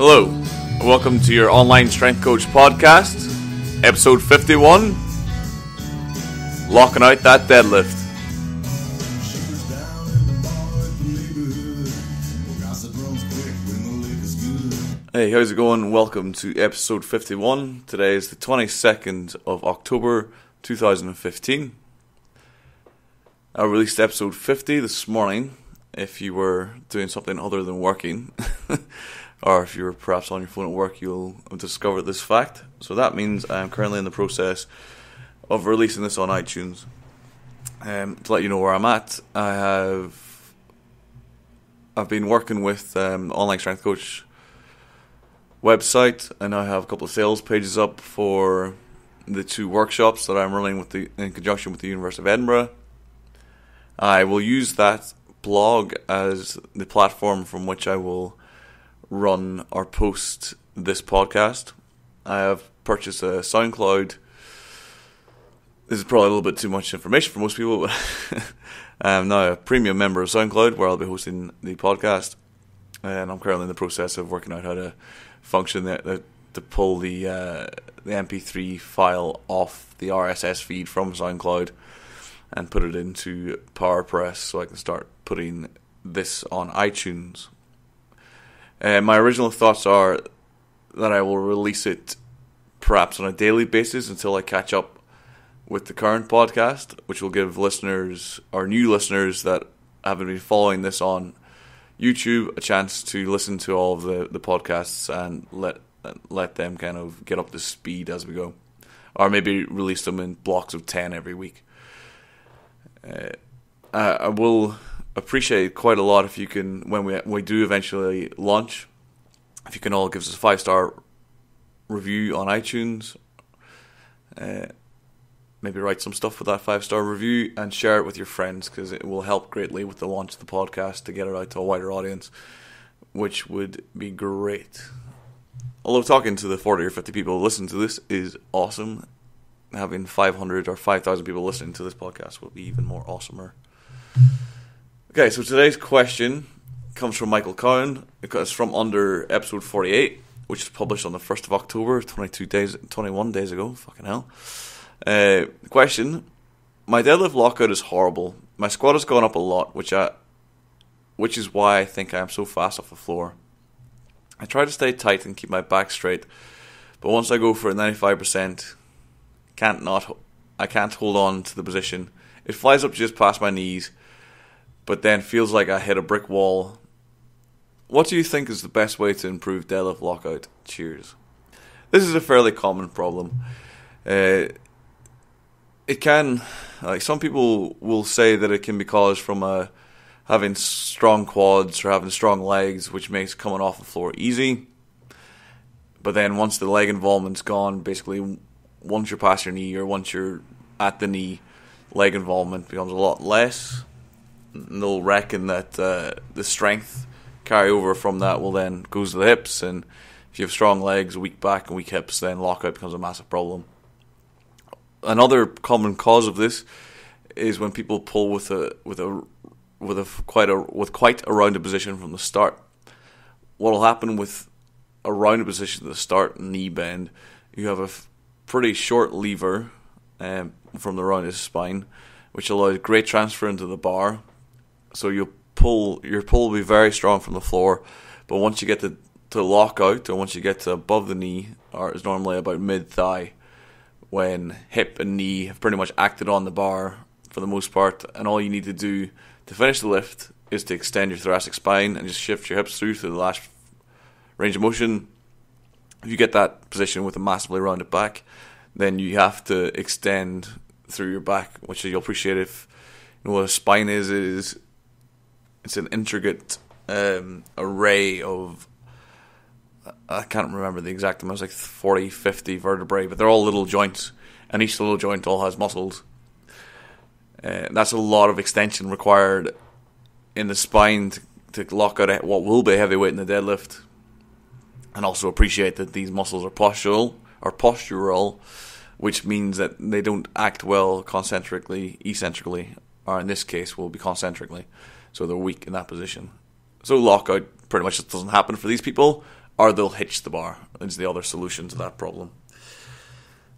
Hello, welcome to your Online Strength Coach podcast, episode 51, Locking Out That Deadlift. Hey, how's it going? Welcome to episode 51. Today is the 22nd of October 2015. I released episode 50 this morning. If you were doing something other than working, or if you're perhaps on your phone at work, you'll discover this fact. So that means I'm currently in the process of releasing this on iTunes. To let you know where I'm at, I've been working with Online Strength Coach website, and I have a couple of sales pages up for the two workshops that I'm running in conjunction with the University of Edinburgh. I will use that blog as the platform from which I will run or post this podcast. I have purchased a SoundCloud. This is probably a little bit too much information for most people, but I'm now a premium member of SoundCloud, where I'll be hosting the podcast, and I'm currently in the process of working out how to function to pull the MP3 file off the RSS feed from SoundCloud and put it into PowerPress so I can start putting this on iTunes. My original thoughts are that I will release it perhaps on a daily basis until I catch up with the current podcast, which will give listeners or new listeners that haven't been following this on YouTube a chance to listen to all of the podcasts and let them kind of get up to speed as we go, or maybe release them in blocks of 10 every week. I will appreciate quite a lot if you can, when we do eventually launch, if you can all give us a 5-star review on iTunes. Maybe write some stuff for that 5-star review and share it with your friends, because it will help greatly with the launch of the podcast to get it out to a wider audience, which would be great. Although talking to the 40 or 50 people who listen to this is awesome, having 500 or 5,000 people listening to this podcast will be even more awesomer. Okay, so today's question comes from Michael Cowan. It's from under episode 48, which is published on the 1st of October, 21 days ago. Fucking hell. Question: my deadlift lockout is horrible. My squat has gone up a lot, which is why I think I am so fast off the floor. I try to stay tight and keep my back straight, but once I go for a 95%, I can't hold on to the position. It flies up just past my knees, but then feels like I hit a brick wall. What do you think is the best way to improve deadlift lockout? Cheers. This is a fairly common problem. It can, some people will say that it can be caused from having strong quads or having strong legs, which makes coming off the floor easy. But then once the leg involvement's gone, basically once you're past your knee or once you're at the knee, leg involvement becomes a lot less. And they'll reckon that the strength carryover from that will then goes to the hips, and if you have strong legs, weak back and weak hips, then lockout becomes a massive problem. Another common cause of this is when people pull with quite a rounded position from the start. What will happen with a rounded position at the start, knee bend, you have a pretty short lever from the rounded spine, which allows great transfer into the bar. So your pull will be very strong from the floor, but once you get to lockout, or once you get to above the knee, or it's normally about mid-thigh, when hip and knee have pretty much acted on the bar for the most part, and all you need to do to finish the lift is to extend your thoracic spine and just shift your hips through to the last range of motion. If you get that position with a massively rounded back, then you have to extend through your back, which you'll appreciate if you know what a spine is. It's an intricate array of, I can't remember the exact amount, it's like 40, 50 vertebrae, but they're all little joints, and each little joint all has muscles. That's a lot of extension required in the spine to lock out what will be heavyweight in the deadlift, and also appreciate that these muscles are postural, which means that they don't act well eccentrically, or in this case will be concentrically, so they're weak in that position. So lockout pretty much just doesn't happen for these people or they'll hitch the bar. Is the other solution to that problem.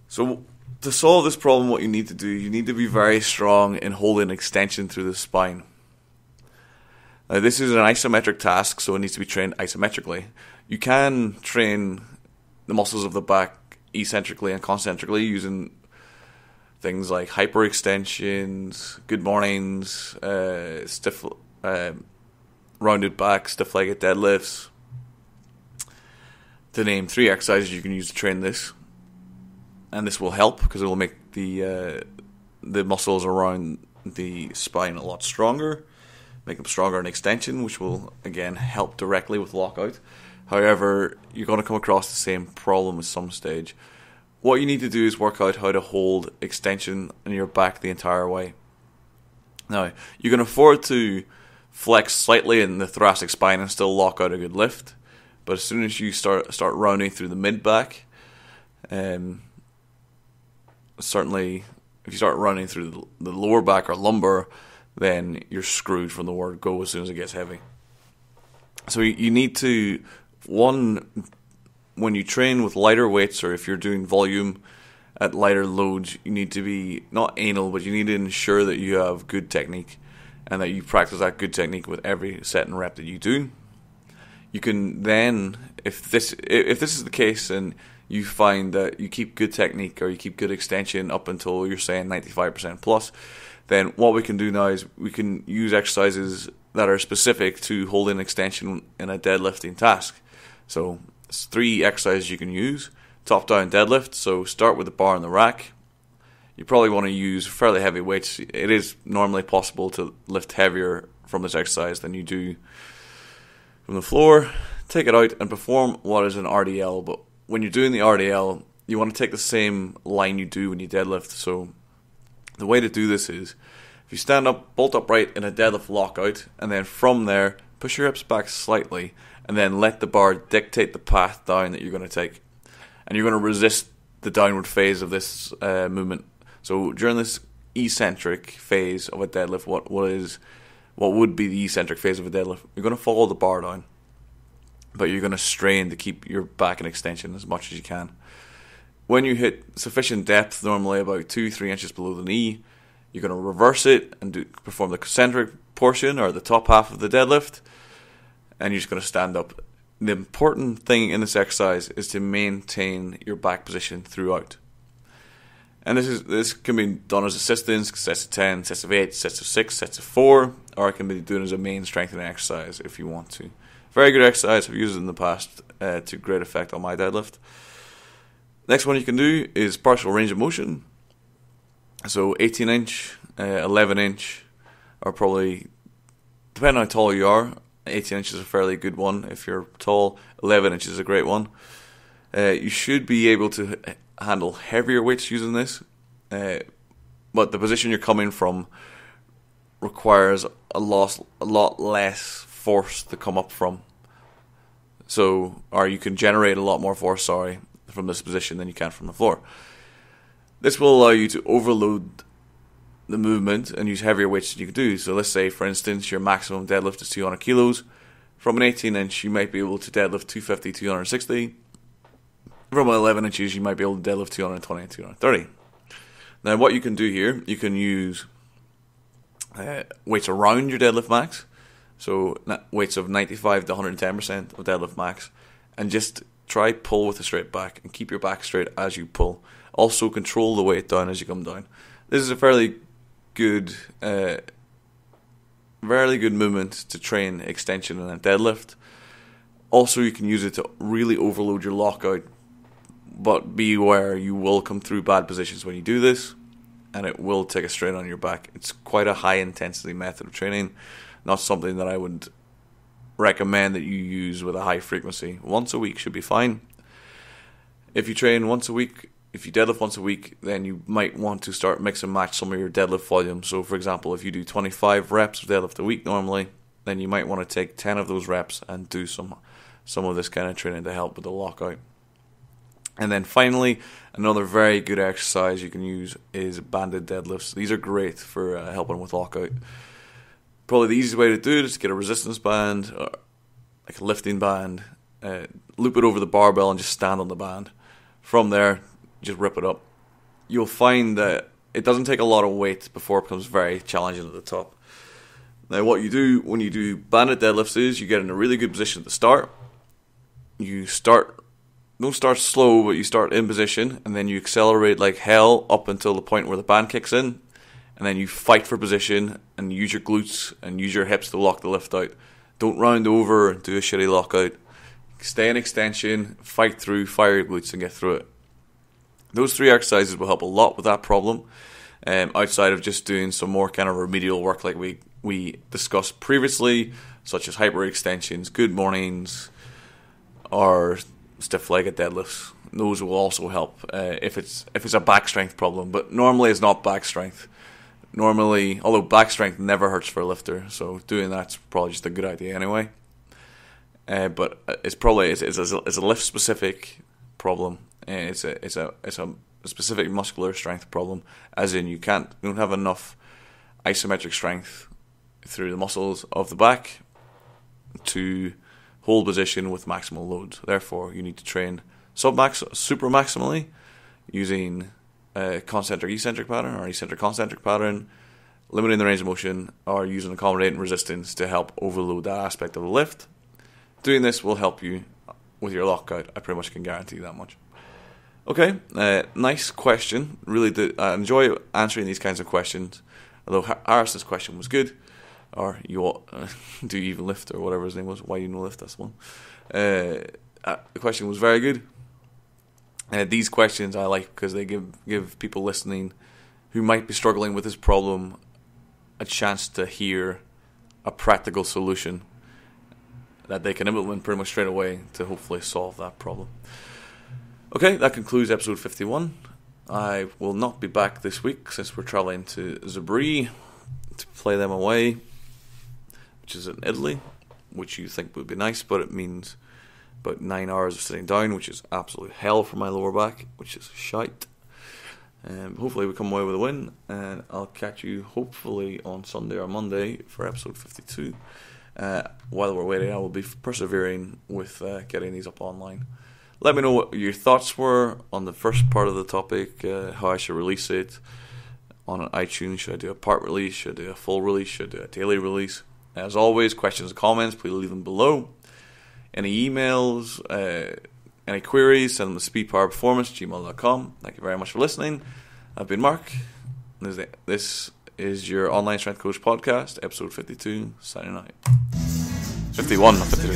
So to solve this problem, what you need to do, you need to be very strong in holding extension through the spine. Now, this is an isometric task, so it needs to be trained isometrically. You can train the muscles of the back eccentrically and concentrically using things like hyperextensions, good mornings, stiff, rounded back, stiff-legged deadlifts. To name 3 exercises you can use to train this, and this will help because it will make the muscles around the spine a lot stronger, make them stronger in extension, which will again help directly with lockout. However, you're going to come across the same problem at some stage. What you need to do is work out how to hold extension in your back the entire way. Now, you can afford to flex slightly in the thoracic spine and still lock out a good lift. But as soon as you start rounding through the mid-back, certainly if you start rounding through the lower back or lumbar, then you're screwed from the word go as soon as it gets heavy. So you need to, when you train with lighter weights or if you're doing volume at lighter loads, you need to be not anal, but you need to ensure that you have good technique and that you practice that good technique with every set and rep that you do. You can then, if this is the case and you find that you keep good technique or you keep good extension up until you're saying 95% plus, then what we can do now is we can use exercises that are specific to holding extension in a deadlifting task. So it's 3 exercises you can use. Top down deadlift, so start with the bar and the rack. You probably want to use fairly heavy weights. It is normally possible to lift heavier from this exercise than you do from the floor. Take it out and perform what is an RDL. But when you're doing the RDL, you want to take the same line you do when you deadlift. So the way to do this is, if you stand up, bolt upright in a deadlift lockout, and then from there, push your hips back slightly, and then let the bar dictate the path down that you're going to take. And you're going to resist the downward phase of this movement. So during this eccentric phase of a deadlift, what would be the eccentric phase of a deadlift, you're going to follow the bar down, but you're going to strain to keep your back in extension as much as you can. When you hit sufficient depth, normally about 2-3 inches below the knee, you're going to reverse it and perform the concentric portion or the top half of the deadlift, and you're just going to stand up. The important thing in this exercise is to maintain your back position throughout. And this can be done as assistance, sets of 10, sets of 8, sets of 6, sets of 4, or it can be done as a main strengthening exercise if you want to. Very good exercise. I've used it in the past to great effect on my deadlift. Next one you can do is partial range of motion. So 18 inch, 11 inch, or probably, depending on how tall you are, 18 inches is a fairly good one. If you're tall, 11 inches is a great one. You should be able to handle heavier weights using this, but the position you're coming from requires a lot less force to come up from. Or you can generate a lot more force, from this position than you can from the floor. This will allow you to overload the movement and use heavier weights than you can do. So let's say, for instance, your maximum deadlift is 200 kilos. From an 18 inch, you might be able to deadlift 250, 260. From 11 inches, you might be able to deadlift 220 and 230. Now, what you can do here, you can use weights around your deadlift max. So weights of 95 to 110% of deadlift max. And just try pull with a straight back and keep your back straight as you pull. Also control the weight down as you come down. This is a fairly good movement to train extension in a deadlift. Also, you can use it to really overload your lockout, but be aware you will come through bad positions when you do this, and it will take a strain on your back. It's quite a high intensity method of training, not something that I would recommend that you use with a high frequency. Once a week should be fine. If you train once a week, if you deadlift once a week, then you might want to start mix and match some of your deadlift volume. So for example, if you do 25 reps of deadlift a week normally, then you might want to take 10 of those reps and do some of this kind of training to help with the lockout. And then finally, another very good exercise you can use is banded deadlifts. These are great for helping with lockout. Probably the easiest way to do it is to get a resistance band, like a lifting band, loop it over the barbell and just stand on the band. From there, just rip it up. You'll find that it doesn't take a lot of weight before it becomes very challenging at the top. Now, what you do when you do banded deadlifts is you get in a really good position at the start. Don't start slow, but you start in position, and then you accelerate like hell up until the point where the band kicks in, and then you fight for position and use your glutes and use your hips to lock the lift out. Don't round over and do a shitty lockout. Stay in extension, fight through, fire your glutes, and get through it. Those 3 exercises will help a lot with that problem, outside of just doing some more kind of remedial work like we discussed previously, such as hyperextensions, good mornings, or stiff-legged deadlifts. Those will also help if it's a back strength problem, but normally it's not back strength. Normally, although back strength never hurts for a lifter, so doing that's probably just a good idea anyway. But it's probably it's a lift specific problem. It's a specific muscular strength problem, as in you don't have enough isometric strength through the muscles of the back to hold position with maximal loads. Therefore, you need to train super maximally using a concentric eccentric pattern or eccentric concentric pattern, limiting the range of motion, or using accommodating resistance to help overload that aspect of the lift. Doing this will help you with your lockout. I pretty much can guarantee that much. Okay, nice question. Really, I enjoy answering these kinds of questions. Although Harris's question was good, or do you even lift, or whatever his name was. Why you no lift? That's the one. The question was very good. These questions I like because they give people listening who might be struggling with this problem a chance to hear a practical solution that they can implement pretty much straight away to hopefully solve that problem. Okay, that concludes episode 51. I will not be back this week since we're travelling to Zabri to play them away, which is in Italy, which you think would be nice, but it means about 9 hours of sitting down, which is absolute hell for my lower back, which is shite. Hopefully we come away with a win, and I'll catch you hopefully on Sunday or Monday for episode 52. While we're waiting, I will be persevering with getting these up online. Let me know what your thoughts were on the first part of the topic, how I should release it on iTunes. Should I do a part release? Should I do a full release? Should I do a daily release? As always, questions and comments, please leave them below. Any emails, any queries, send them to speedpowerperformance@gmail.com. Thank you very much for listening. I've been Mark. This is your Online Strength Coach Podcast, episode 52, signing out. 51, not 52.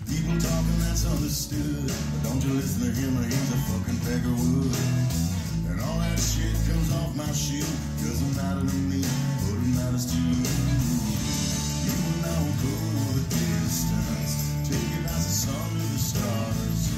People talking, that's understood. But don't you listen to him, or he's a fucking peck of wood. And all that shit comes off my shoe. Doesn't matter to me, but it matters to you. You and I will go the distance. Take it as the sun to the stars.